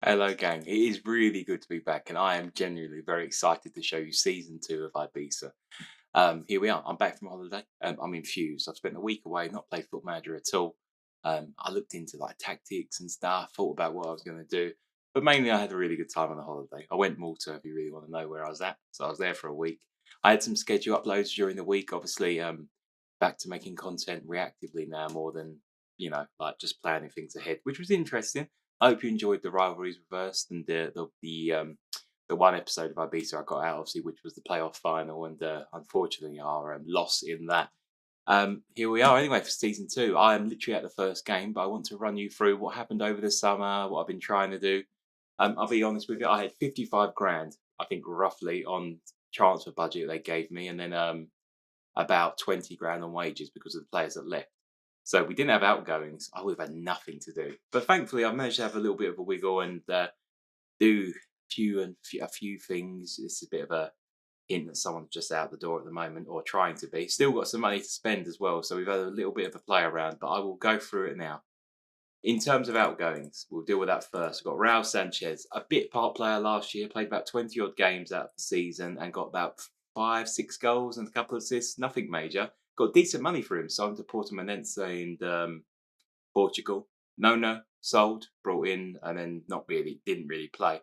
Hello, gang. It is really good to be back, and I am genuinely very excited to show you season two of Ibiza. Here we are. I'm back from holiday. I'm infused. I've spent a week away, not played Foot Manager at all. I looked into like tactics and stuff, thought about what I was going to do, but mainly I had a really good time on the holiday. I went Malta if you really want to know where I was at. So I was there for a week. I had some schedule uploads during the week. Obviously, back to making content reactively now more than like just planning things ahead, which was interesting. I hope you enjoyed the rivalries reversed and the one episode of Ibiza I got out, obviously, which was the playoff final, and unfortunately our loss in that. Here we are anyway for season two. I am literally at the first game, but I want to run you through what happened over the summer, what I've been trying to do. I'll be honest with you, I had 55 grand, I think, roughly on transfer budget they gave me, and then about 20 grand on wages because of the players that left. So we didn't have outgoings. I would have had nothing to do. But thankfully, I managed to have a little bit of a wiggle and do a few things. It's a bit of a hint that someone's just out the door at the moment or trying to be. Still got some money to spend as well. So we've had a little bit of a play around, but I will go through it now. In terms of outgoings, we'll deal with that first. We've got Raul Sanchez, a bit part player last year, played about 20 odd games out of the season and got about 5, 6 goals and a couple of assists, nothing major. Got decent money for him, sold to Portimonense in Portugal. No, sold, brought in, and then didn't really play.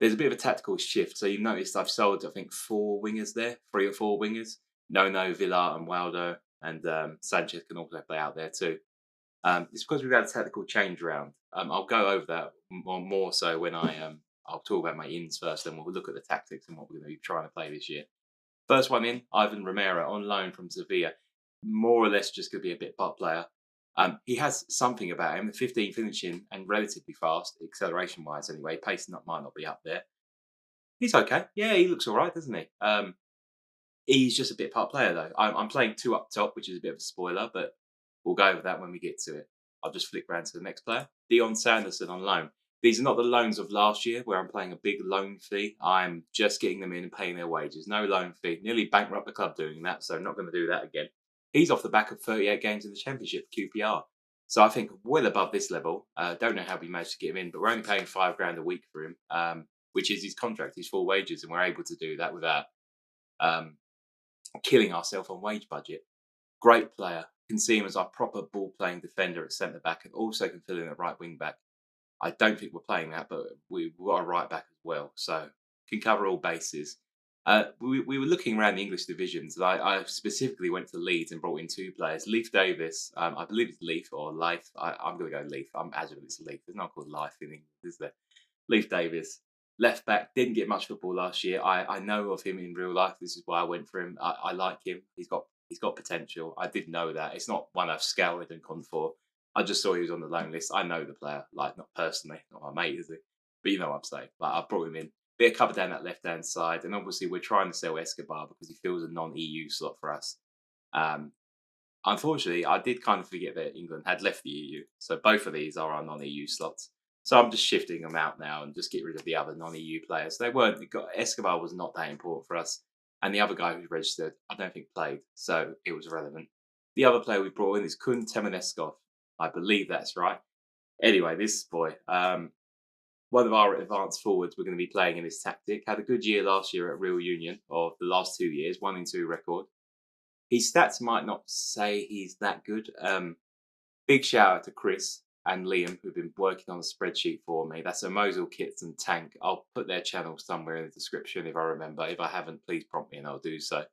There's a bit of a tactical shift. So you've noticed I've sold, I think, 4 wingers there, 3 or 4 wingers. No, Villar and Waldo, and Sanchez can also play out there too. It's because we've had a tactical change round. I'll go over that more so when I'll talk about my ins first, then we'll look at the tactics and what we're going to be trying to play this year. First one in, Ivan Romero on loan from Sevilla. More or less just going to be a bit part player. He has something about him, 15 finishing and relatively fast, acceleration wise anyway. Pace might not be up there. He's okay. Yeah, he looks all right, doesn't he? He's just a bit part player though. I'm playing 2 up top, which is a bit of a spoiler, but we'll go over that when we get to it. I'll just flick round to the next player. Dion Sanderson on loan. These are not the loans of last year where I'm paying a big loan fee. I'm just getting them in and paying their wages. No loan fee. Nearly bankrupt the club doing that, so I'm not going to do that again. He's off the back of 38 games in the Championship QPR. So I think well above this level. Don't know how we managed to get him in, but we're only paying 5 grand a week for him, which is his contract, his full wages, and we're able to do that without killing ourselves on wage budget. Great player. Can see him as our proper ball playing defender at centre back, and also can fill in at right wing back. I don't think we're playing that, but we've got a right back as well, so can cover all bases. We were looking around the English divisions, and I specifically went to Leeds and brought in 2 players. Leif Davis, I believe it's Leif or Life. I'm going to go Leif. I'm adamant it's Leif. It's not called Life in England, is there? Leif Davis, left back, didn't get much football last year. I know of him in real life. This is why I went for him. I like him. He's got potential. I did know that. It's not one I've scoured and gone for. I just saw he was on the loan list. I know the player, like not personally, not my mate, is he? But you know what I'm saying. Like I brought him in. Bit of cover down that left hand side, and obviously we're trying to sell Escobar because he fills a non-EU slot for us. Unfortunately, I did kind of forget that England had left the EU, so both of these are our non-EU slots. So I'm just shifting them out now and just get rid of the other non-EU players. Escobar was not that important for us, and the other guy who registered, I don't think played, so it was irrelevant. The other player we brought in is Kun Temeneskov. I believe that's right. Anyway, this boy, one of our advanced forwards we're going to be playing in this tactic. Had a good year last year at Real Union, of the last 2 years, 1-2 record. His stats might not say he's that good. Big shout out to Chris and Liam, who've been working on a spreadsheet for me. That's Emozil, Kits and Tank. I'll put their channel somewhere in the description if I remember. If I haven't, please prompt me and I'll do so.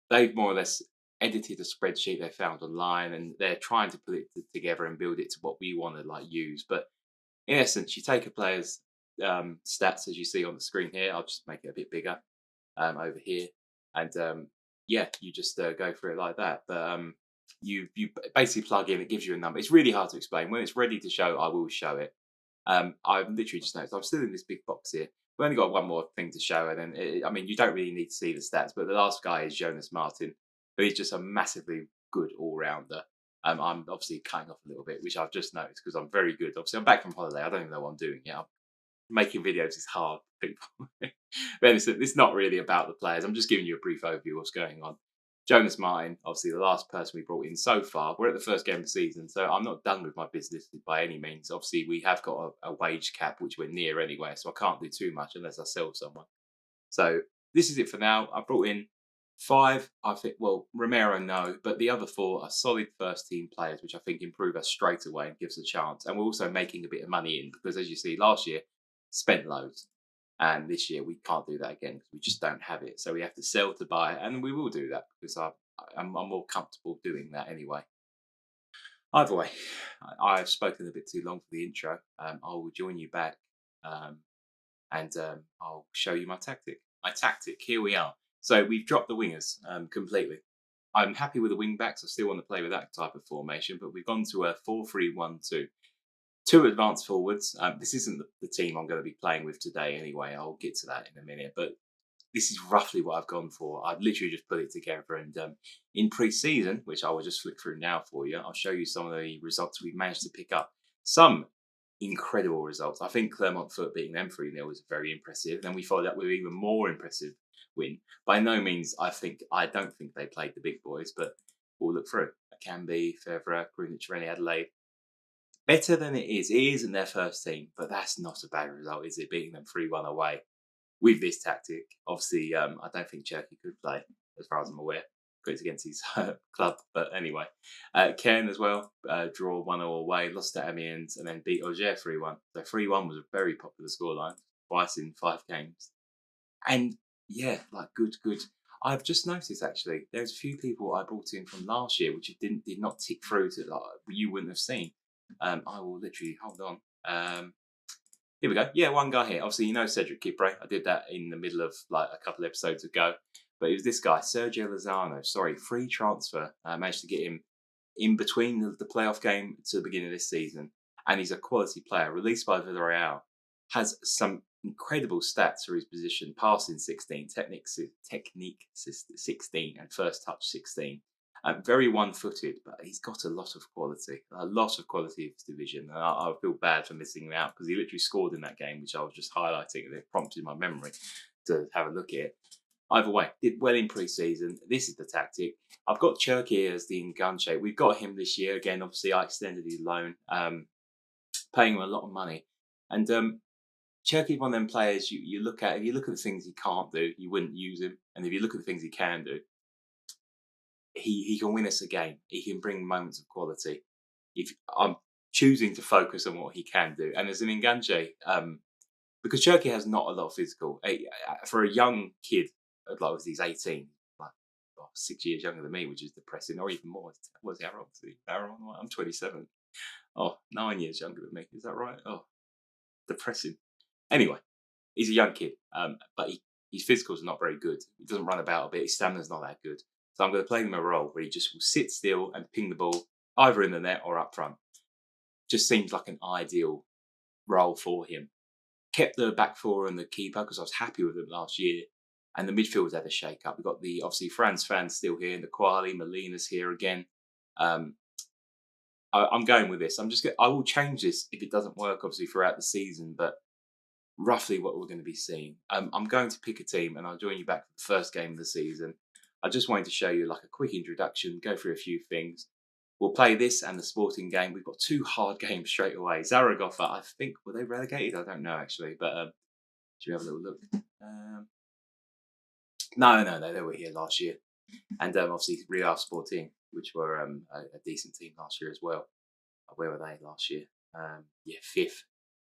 They've more or less edited a spreadsheet they found online, and they're trying to put it together and build it to what we want to use. But in essence, you take a player's stats as you see on the screen here. I'll just make it a bit bigger over here, and you just go for it like that. But you basically plug in, it gives you a number. It's really hard to explain. When it's ready to show, I will show it. I've literally just noticed I'm still in this big box here. We've only got one more thing to show, and then you don't really need to see the stats. But the last guy is Jonas Martin, who is just a massively good all-rounder. I'm obviously cutting off a little bit, which I've just noticed because I'm very good. Obviously, I'm back from holiday. I don't even know what I'm doing yet. Making videos is hard, people. But it's not really about the players. I'm just giving you a brief overview of what's going on. Jonas Martin, obviously the last person we brought in so far. We're at the first game of the season, so I'm not done with my business by any means. Obviously, we have got a wage cap, which we're near anyway, so I can't do too much unless I sell someone. So this is it for now. I brought in 5. I think, well, Romero, no, but the other 4 are solid first team players, which I think improve us straight away and gives us a chance. And we're also making a bit of money in because, as you see, last year spent loads. And this year we can't do that again because we just don't have it. So we have to sell to buy, and we will do that because I'm more comfortable doing that anyway. Either way, I've spoken a bit too long for the intro. I will join you back, um, and I'll show you my tactic. My tactic. Here we are. So we've dropped the wingers completely. I'm happy with the wing backs. I still want to play with that type of formation, but we've gone to a 4-3-1-2. 2 advanced forwards. This isn't the team I'm going to be playing with today anyway. I'll get to that in a minute. But this is roughly what I've gone for. I've literally just put it together. And in pre-season, which I will just flick through now for you, I'll show you some of the results we've managed to pick up. Some incredible results. I think Clermont Foot beating them 3-0 was very impressive. Then we followed up with an even more impressive win. By no means, I don't think they played the big boys, but we'll look through. Canby, Fevre, Greenwich, Rennie, Adelaide. Better than it is. It isn't their first team, but that's not a bad result, is it? Beating them 3-1 away with this tactic. Obviously, I don't think Cherky could play, as far as I'm aware. It's against his club, but anyway. Cairn as well, draw 1-0 away, lost to Amiens, and then beat Auger 3-1. So 3-1 was a very popular scoreline, twice in 5 games. And yeah, like good. I've just noticed actually, there's a few people I brought in from last year which did not tick through to like you wouldn't have seen. I will literally hold on. Here we go. Yeah, one guy here. Obviously, you know Cedric Kipre. I did that in the middle of like a couple episodes ago. But it was this guy, Sergio Lozano. Sorry, free transfer. I managed to get him in between the playoff game to the beginning of this season. And he's a quality player. Released by Villarreal. Has some incredible stats for his position. Passing 16, technique 16, and first touch 16. Very one-footed, but he's got a lot of quality in his division. And I feel bad for missing him out because he literally scored in that game, which I was just highlighting, and it prompted my memory to have a look at it. Either way, did well in pre-season. This is the tactic. I've got Cherky as the Enganche. We've got him this year again. Obviously, I extended his loan, paying him a lot of money. And Cherky's one of them players you look at. If you look at the things he can't do, you wouldn't use him. And if you look at the things he can do, he can win us a game. He can bring moments of quality. If I'm choosing to focus on what he can do, and as an Enganche, because Cherky has not a lot of physical. For a young kid, like he's 18, like 6 years younger than me, which is depressing, or even more. What's Aaron? I'm 27. Oh, 9 years younger than me. Is that right? Oh, depressing. Anyway, he's a young kid, but his physicals are not very good. He doesn't run about a bit. His stamina's not that good. So I'm going to play him a role where he just will sit still and ping the ball either in the net or up front. Just seems like an ideal role for him. Kept the back four and the keeper because I was happy with them last year. And the midfield's had a shake-up. We've got obviously Franz fans still here, and the Quali, Molina's here again. I'm going with this. I will change this if it doesn't work, obviously, throughout the season, but roughly what we're going to be seeing. I'm going to pick a team, and I'll join you back for the first game of the season. I just wanted to show you like a quick introduction, go through a few things. We'll play this and the Sporting game. We've got 2 hard games straight away. Zaragoza, I think, were they relegated? I don't know, actually. But should we have a little look? No, they were here last year. And obviously Real Sporting, which were a decent team last year as well. Where were they last year? 5th.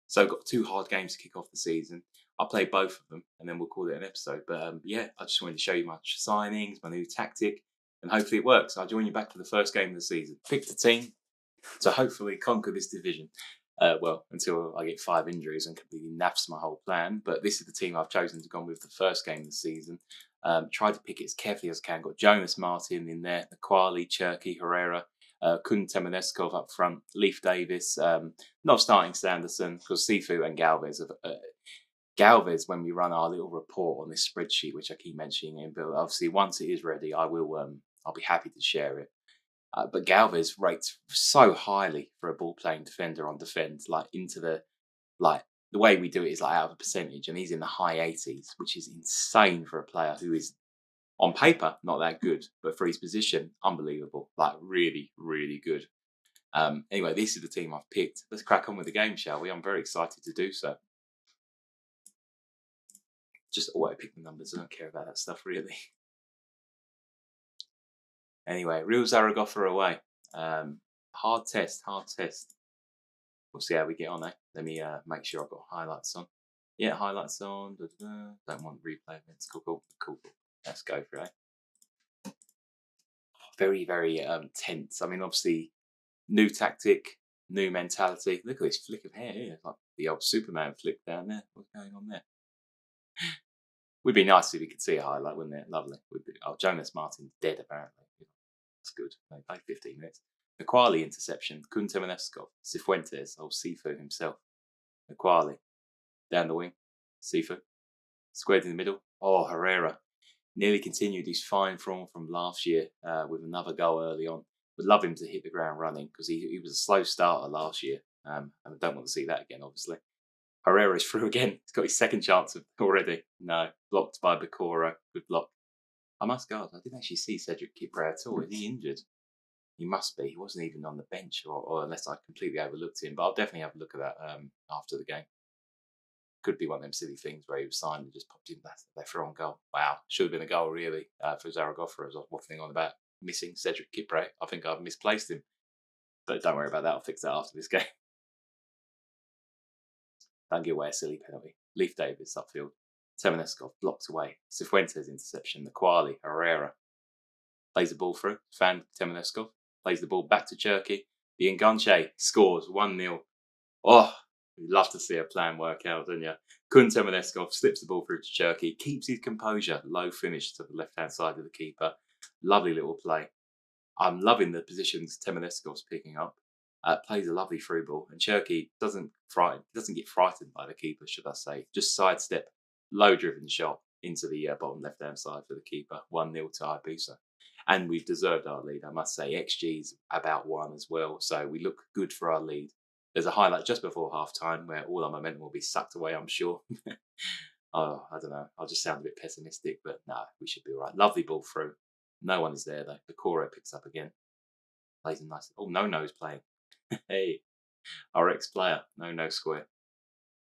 So I've got 2 hard games to kick off the season. I'll play both of them and then we'll call it an episode. But I just wanted to show you my signings, my new tactic, and hopefully it works. I'll join you back for the first game of the season. Pick the team to hopefully conquer this division. Until I get 5 injuries and completely naffs my whole plan. But this is the team I've chosen to go with the first game of the season. Tried to pick it as carefully as I can. Got Jonas Martin in there, Quali, Cherky, Herrera, Kun Temeneskov up front, Leif Davis, not starting Sanderson because Sifu and Galvez. Galvez, when we run our little report on this spreadsheet, which I keep mentioning in, but obviously once it is ready, I'll be happy to share it. But Galvez rates so highly for a ball playing defender on defend, the way we do it is out of a percentage, and he's in the high 80s, which is insane for a player who is On paper, not that good, but for his position, unbelievable. Like really, really good. Anyway, this is the team I've picked. Let's crack on with the game, shall we? I'm very excited to do so. Just auto pick the numbers. I don't care about that stuff really. Anyway, Real Zaragoza away. Hard test. We'll see how we get on, eh? Let me make sure I've got highlights on. Yeah, highlights on. Don't want replay events. Cool. Let's go for it. Eh? Very, very tense. I mean, obviously, new tactic, new mentality. Look at this flick of hair here. It's like the old Superman flick down there. What's going on there? Would be nice if we could see a highlight, wouldn't it? Lovely. Jonas Martin's dead, apparently. That's good. They played 15 minutes. Maquali interception. Kuntemaneskov. Cifuentes. Old Sifu himself. Maquali. Down the wing. Sifu. Squared in the middle. Oh, Herrera. Nearly continued his fine form from last year with another goal early on. Would love him to hit the ground running because he was a slow starter last year. And I don't want to see that again, obviously. Herrera's through again. He's got his second chance already. No. Blocked by Bacoro. Good block. I must go. I didn't actually see Cedric Kipre at all. Is he injured? He must be. He wasn't even on the bench, or unless I completely overlooked him. But I'll definitely have a look at that after the game. Could be one of them silly things where he was signed and just popped in that throw on goal. Wow. Should have been a goal, really, for Zaragoza, as I was waffling on about missing Cedric Kipre. I think I've misplaced him. But don't worry about that. I'll fix that after this game. Don't give away a silly penalty. Leif Davis upfield. Temeneskov blocked away. Cifuentes interception. Maquali. Herrera. Plays the ball through. Fan Temeneskov. Plays the ball back to Cherki. The Enganche scores 1-0. Oh, you'd love to see a plan work out, don't you? Kun Temeneskov slips the ball through to Cherki. Keeps his composure. Low finish to the left-hand side of the keeper. Lovely little play. I'm loving the positions Temeneskov's picking up. Plays a lovely through ball, and Cherki doesn't get frightened by the keeper, should I say. Just sidestep, low driven shot into the bottom left hand side for the keeper. 1-0 to Ibiza, and we've deserved our lead. I must say, XG's about 1 as well, so we look good for our lead. There's a highlight just before half time where all our momentum will be sucked away, I'm sure. Oh, I don't know. I'll just sound a bit pessimistic, but no, we should be all right. Lovely ball through. No one is there though. The Coro picks up again. Plays a nice. Oh, No's playing. Hey, our ex-player, no square.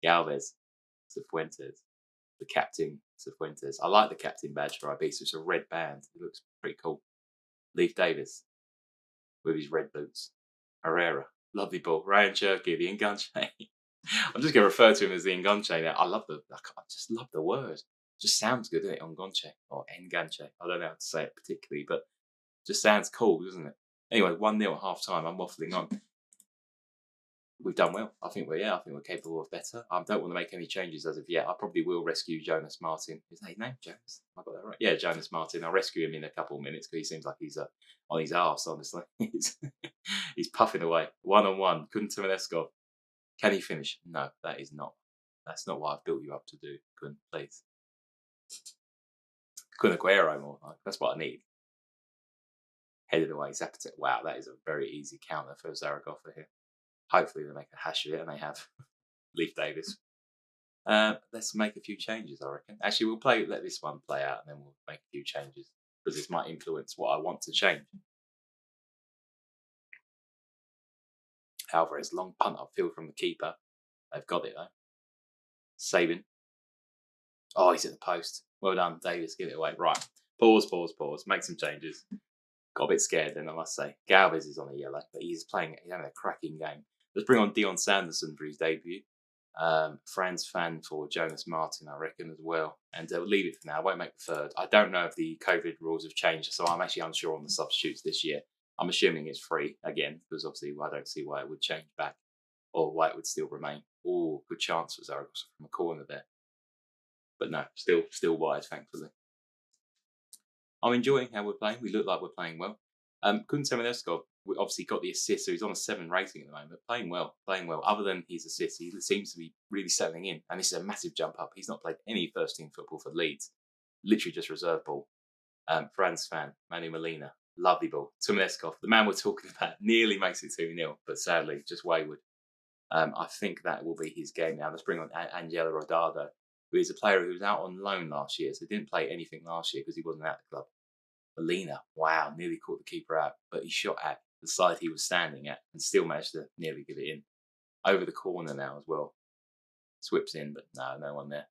Galvez, Cifuentes, the captain, Cifuentes. I like the captain badge for Ibiza. It's a red band. It looks pretty cool. Leif Davis with his red boots. Herrera, lovely ball. Ryan Cherki, the Enganche. I'm just going to refer to him as the Enganche now. I just love the word. It just sounds good, doesn't it? Enganche or Enganche. I don't know how to say it particularly, but it just sounds cool, doesn't it? Anyway, 1-0 at half time. I'm waffling on. We've done well. I think we're capable of better. I don't want to make any changes as of yet. I probably will rescue Jonas Martin. Is that his name, Jonas? I got that right. Yeah, Jonas Martin. I'll rescue him in a couple of minutes because he seems like he's on his arse. Honestly, he's puffing away. 1-on-1. Temeneskov. Can he finish? No, that is not. That's not what I've built you up to do. Kun, please. Kun Aguero more. That's what I need. Headed away. Zapata. Wow, that is a very easy counter for Zaragoza here. Hopefully they make a hash of it, and they have. Leif Davis. Let's make a few changes, I reckon. Actually, let this one play out, and then we'll make a few changes because this might influence what I want to change. Alvarez, long punt upfield from the keeper. They've got it though. Sabin. Oh, he's at the post. Well done, Davis. Give it away. Right. Pause. Make some changes. Got a bit scared then, I must say. Galvez is on a yellow, but he's having a cracking game. Let's bring on Dion Sanderson for his debut. Franz Fan for Jonas Martin, I reckon, as well. And we'll leave it for now. I won't make the third. I don't know if the COVID rules have changed, so I'm actually unsure on the substitutes this year. I'm assuming it's free, again, because obviously I don't see why it would change back or why it would still remain. Oh, good chance for Zaragoza from a corner there. But no, still wide, thankfully. I'm enjoying how we're playing. We look like we're playing well. Kun Temeneskov obviously got the assist, so he's on a 7 rating at the moment. Playing well. Other than his assist, he seems to be really settling in. And this is a massive jump up. He's not played any first-team football for Leeds. Literally just reserve ball. Franz Fan, Manu Molina, lovely ball. Temeneskov, the man we're talking about, nearly makes it 2-0, but sadly, just wayward. I think that will be his game now. Let's bring on Angelo Rodado, who is a player who was out on loan last year, so didn't play anything last year because he wasn't at the club. Molina, wow, nearly caught the keeper out, but he shot at the side he was standing at and still managed to nearly get it in. Over the corner now as well. Swips in, but no one there.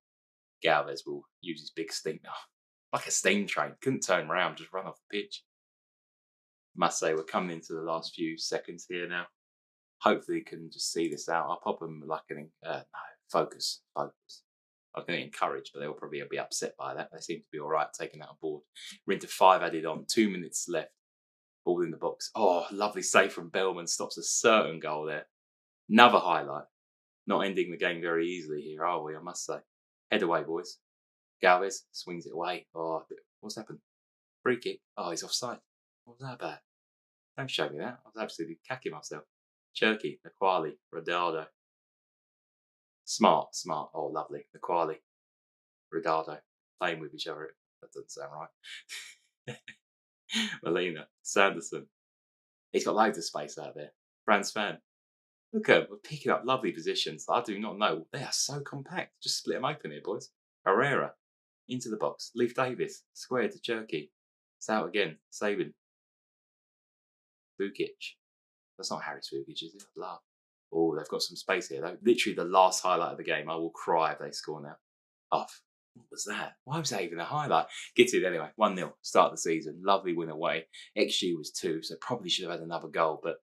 Galvez will use his big stink. Oh, like a steam train. Couldn't turn around, just run off the pitch. Must say, we're coming into the last few seconds here now. Hopefully, you can just see this out. I'll pop them like focus. I was going to encourage, but they'll probably be upset by that. They seem to be all right taking that on board. We're into 5 added on, 2 minutes left. Ball in the box. Oh, lovely save from Bellman. Stops a certain goal there. Another highlight. Not ending the game very easily here, are we? I must say. Head away, boys. Galvez swings it away. Oh, what's happened? Free kick. Oh, he's offside. What was that about? Don't show me that. I was absolutely cacking myself. Cherky, Naquali, Rodaldo. Smart. Oh, lovely. Naquali, Rodaldo. Playing with each other. That doesn't sound right. Molina, Sanderson. He's got loads of space out there. Franz Fan. Look at him. We're picking up lovely positions. I do not know. They are so compact. Just split them open here, boys. Herrera. Into the box. Leaf Davis. Square to Cherky. It's out again. Sabin. Vukic. That's not Harris Vukic, is it? Blah. Oh, they've got some space here, though. Literally the last highlight of the game. I will cry if they score now. Off. What was that? Why was that even a highlight? Get it anyway. 1-0. Start the season. Lovely win away. XG was 2, so probably should have had another goal. But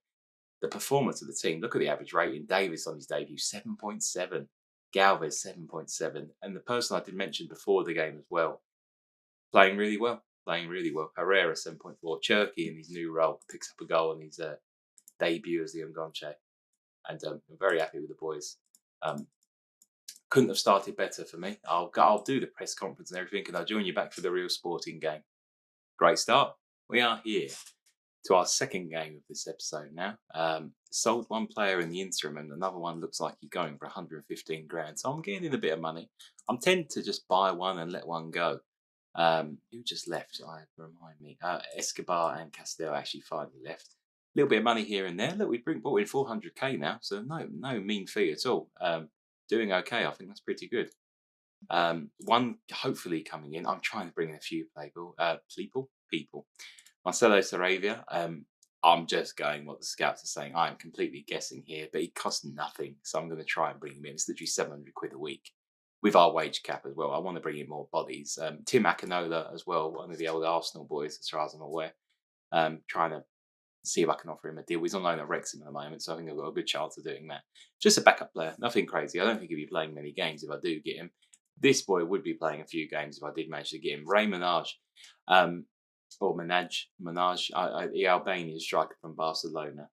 the performance of the team, look at the average rating. Davis on his debut, 7.7. Galvez, 7.7. And the person I did mention before the game as well, playing really well. Herrera, 7.4. Cherky in his new role picks up a goal on his debut as the Ngonche. And I'm very happy with the boys. Couldn't have started better for me. I'll do the press conference and everything, and I'll join you back for the real sporting game. Great start. We are here to our second game of this episode now. Sold one player in the interim, and another one looks like he's going for 115 grand. So I'm getting in a bit of money. I'm tempted to just buy one and let one go. Who just left? Remind me. Escobar and Castel actually finally left. A little bit of money here and there. Look, we've bought in 400k now, so no mean fee at all. Doing okay. I think that's pretty good. One hopefully coming in. I'm trying to bring in a few people. Marcelo Saravia. I'm just going what the scouts are saying. I'm completely guessing here, but he costs nothing, so I'm going to try and bring him in. It's literally 700 quid a week with our wage cap as well. I want to bring in more bodies. Tim Akinola as well, one of the old Arsenal boys, as far as I'm aware. Trying to see if I can offer him a deal. He's on loan at Wrexham at the moment, so I think I've got a good chance of doing that. Just a backup player, nothing crazy. I don't think he'll be playing many games if I do get him. This boy would be playing a few games if I did manage to get him. Ray Minaj, or Minaj, the Albanian striker from Barcelona.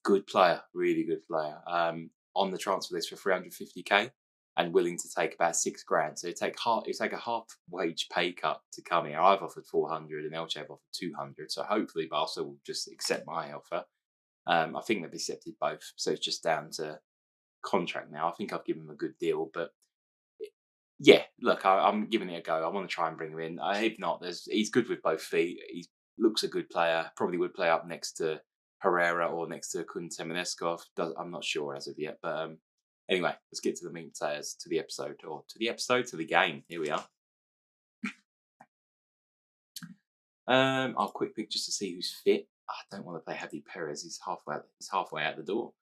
Good player, really good player. On the transfer list for 350k and willing to take about 6 grand. So he'd take a half wage pay cut to come here. I've offered 400 and Elche have offered 200. So hopefully Barca will just accept my offer. I think they've accepted both. So it's just down to contract now. I think I've given him a good deal, but yeah, look, I'm giving it a go. I want to try and bring him in. If not, he's good with both feet. He looks a good player. Probably would play up next to Herrera or next to Kunte Meneskov. I'm not sure as of yet. But anyway, let's get to the meat and potatoes, to the game. Here we are. I'll quick pick just to see who's fit. I don't want to play Javi Perez. He's halfway out the door.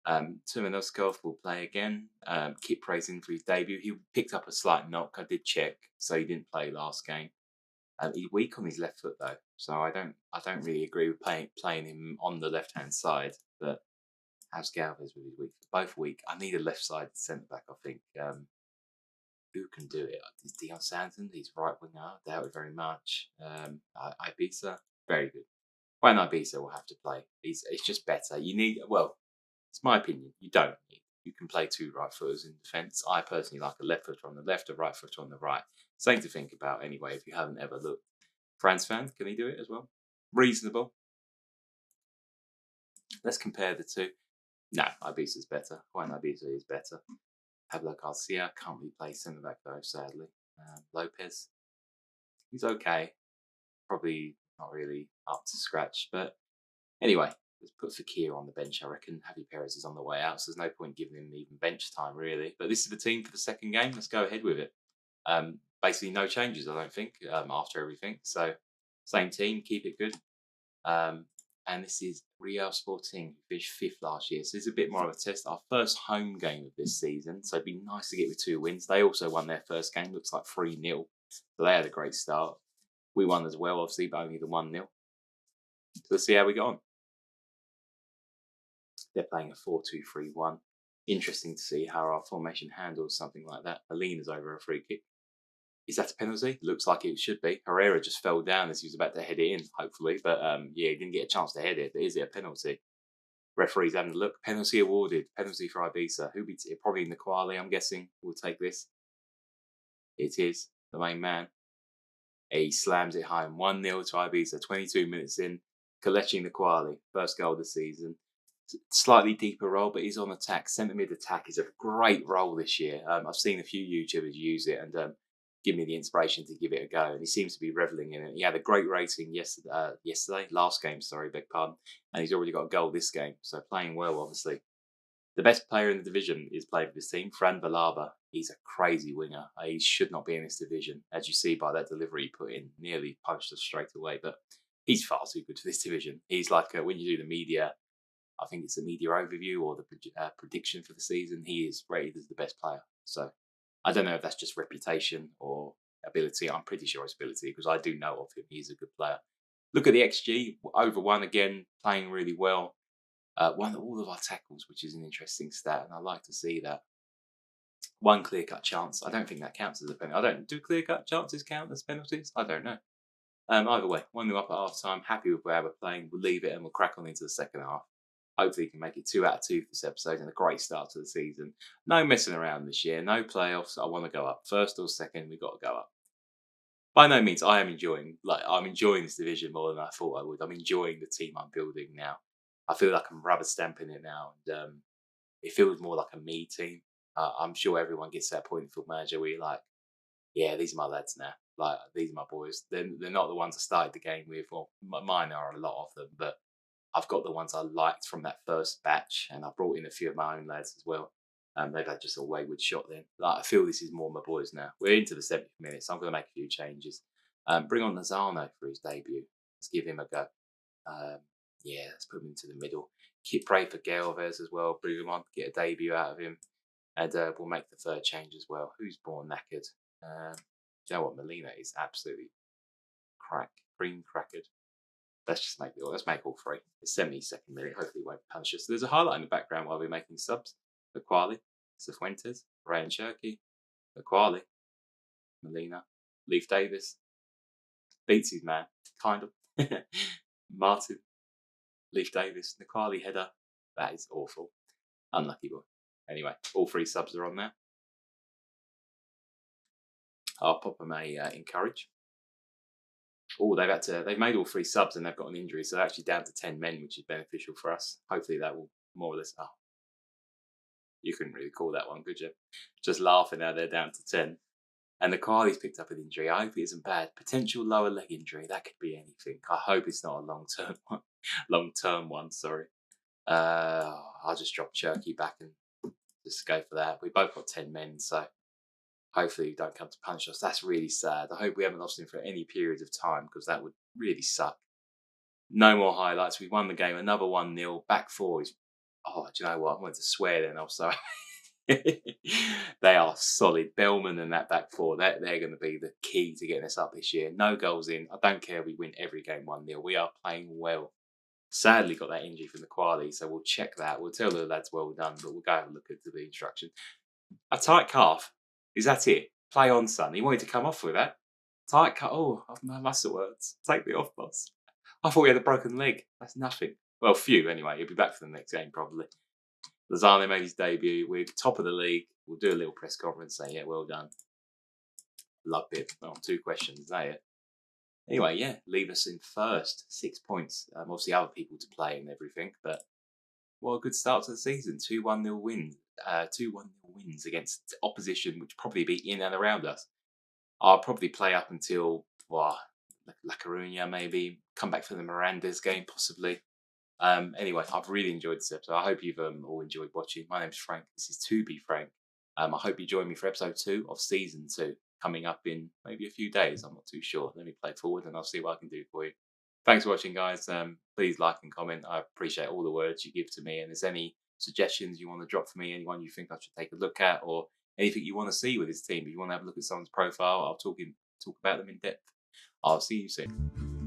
Tumanovskov will play again. Kip Praise in for his debut. He picked up a slight knock. I did check, so he didn't play last game. He's weak on his left foot though, so I don't really agree with playing him on the left hand side. But how's Galvez with his weak foot? Both weak. I need a left side centre back. I think. Who can do it? Is Dion Santon? He's right winger. I doubt it very much. Ibiza, very good. When Ibiza will have to play. It's just better. You need it's my opinion. You don't need. You can play 2 right footers in defence. I personally like a left footer on the left, a right footer on the right. Something to think about anyway if you haven't ever looked. Franz Fan, can he do it as well? Reasonable. Let's compare the two. No, Ibiza's better. Juan Ibiza is better. Pablo Garcia can't really play centre back though, sadly. Lopez, he's okay. Probably not really up to scratch, but anyway, Let's put Fakir on the bench, I reckon. Javi Perez is on the way out, so there's no point giving him even bench time, really. But this is the team for the second game. Let's go ahead with it. Basically, no changes, I don't think, after everything. So, same team, keep it good. And this is Real Sporting, who finished fifth last year. So, it's a bit more of a test. Our first home game of this season. So, it'd be nice to get with 2 wins. They also won their first game, looks like 3-0. So, they had a great start. We won as well, obviously, but only the 1-0. So, let's see how we go on. They're playing a 4-2-3-1. Interesting to see how our formation handles something like that. Alina's over a free kick. Is that a penalty? Looks like it should be. Herrera just fell down as he was about to head it in, hopefully. But yeah, he didn't get a chance to head it. But is it a penalty? Referee's having a look. Penalty awarded. Penalty for Ibiza. Who beats it? Probably Niquali, I'm guessing. We'll take this. It is the main man. He slams it home. 1-0 to Ibiza. 22 minutes in. Kelechi Niquali. First goal of the season. Slightly deeper role, but he's on attack. Centre mid attack is a great role this year. I've seen a few YouTubers use it and give me the inspiration to give it a go. And he seems to be reveling in it. He had a great rating last game, beg pardon. And he's already got a goal this game. So playing well, obviously. The best player in the division is playing for this team, Fran Balaba. He's a crazy winger. He should not be in this division. As you see by that delivery he put in, nearly punched us straight away. But he's far too good for this division. He's like, when you do the media, I think it's a media overview or the prediction for the season, he is rated as the best player. So I don't know if that's just reputation or ability. I'm pretty sure it's ability because I do know of him. He's a good player. Look at the XG, over 1 again, playing really well. Won all of our tackles, which is an interesting stat, and I like to see that. 1 clear-cut chance. I don't think that counts as a penalty. Do clear-cut chances count as penalties? I don't know. Either way, 1-0 up at half-time. Happy with where we're playing. We'll leave it and we'll crack on into the second half. Hopefully, you can make it 2 out of 2 for this episode and a great start to the season. No messing around this year. No playoffs. I want to go up. First or second, we've got to go up. By no means, I'm enjoying this division more than I thought I would. I'm enjoying the team I'm building now. I feel like I'm rubber stamping it now. And it feels more like a me team. I'm sure everyone gets to that point in Football Manager where you're like, yeah, these are my lads now. Like, these are my boys. They're not the ones I started the game with. Well, mine are a lot of them, but I've got the ones I liked from that first batch, and I brought in a few of my own lads as well. They've had just a wayward shot then. Like, I feel this is more my boys now. We're into the 70th minute, so I'm going to make a few changes. Bring on Lozano for his debut. Let's give him a go. Let's put him into the middle. Pray for Galvez as well. Bring him on, get a debut out of him. And we'll make the third change as well. Who's born knackered? Do you know what? Molina is absolutely cream crackered. Let's make all 3. It's 72nd minute. Hopefully, it won't punish us. So there's a highlight in the background while we're making subs. Aquali, Cifuentes, Ryan Cherky, Aquali, Molina, Leaf Davis, beats his man, kind of. Martin, Leaf Davis, Aquali header. That is awful. Unlucky boy. Anyway, all 3 subs are on there. I'll pop them a encourage. Oh, they've made all 3 subs and they've got an injury, so they're actually down to 10 men, which is beneficial for us. Hopefully that will more or less. Oh, you couldn't really call that one, could you? Just laughing now they're down to 10. And the Quali's picked up an injury. I hope it isn't bad. Potential lower leg injury. That could be anything. I hope it's not a long-term one. Long-term one, sorry. I'll just drop Cherky back and just go for that. We both got 10 men, so hopefully he don't come to punish us. That's really sad. I hope we haven't lost him for any period of time because that would really suck. No more highlights. We won the game. Another 1-0. Back 4 is... Oh, do you know what? I wanted to swear then also. They are solid. Bellman and that back 4, they're going to be the key to getting us up this year. No goals in. I don't care if we win every game 1-0. We are playing well. Sadly got that injury from the Quali, so we'll check that. We'll tell the lads well done, but we'll go have a look at the instruction. A tight calf. Is that it? Play on, son. He wanted to come off with that. Tight calf. Oh, my muscle words. Take me off, boss. I thought we had a broken leg. That's nothing. Well, few anyway. He'll be back for the next game probably. Lozano made his debut. We're top of the league. We'll do a little press conference saying, yeah, well done. Loved it. Well, 2 questions. Is that it? Anyway, yeah, leave us in first. 6 points. Obviously, other people to play and everything, but what a good start to the season. 2-1-0 wins. 2-1-0 wins against opposition, which probably be in and around us. I'll probably play up until La Coruña, maybe. Come back for the Miranda's game, possibly. Anyway, I've really enjoyed this episode. I hope you've all enjoyed watching. My name's Frank. This is To Be Frank. I hope you join me for episode 2 of season 2, coming up in maybe a few days. I'm not too sure. Let me play forward and I'll see what I can do for you. Thanks for watching, guys. Please like and comment. I appreciate all the words you give to me. And if there's any suggestions you want to drop for me, anyone you think I should take a look at, or anything you want to see with this team, if you want to have a look at someone's profile, talk about them in depth. I'll see you soon.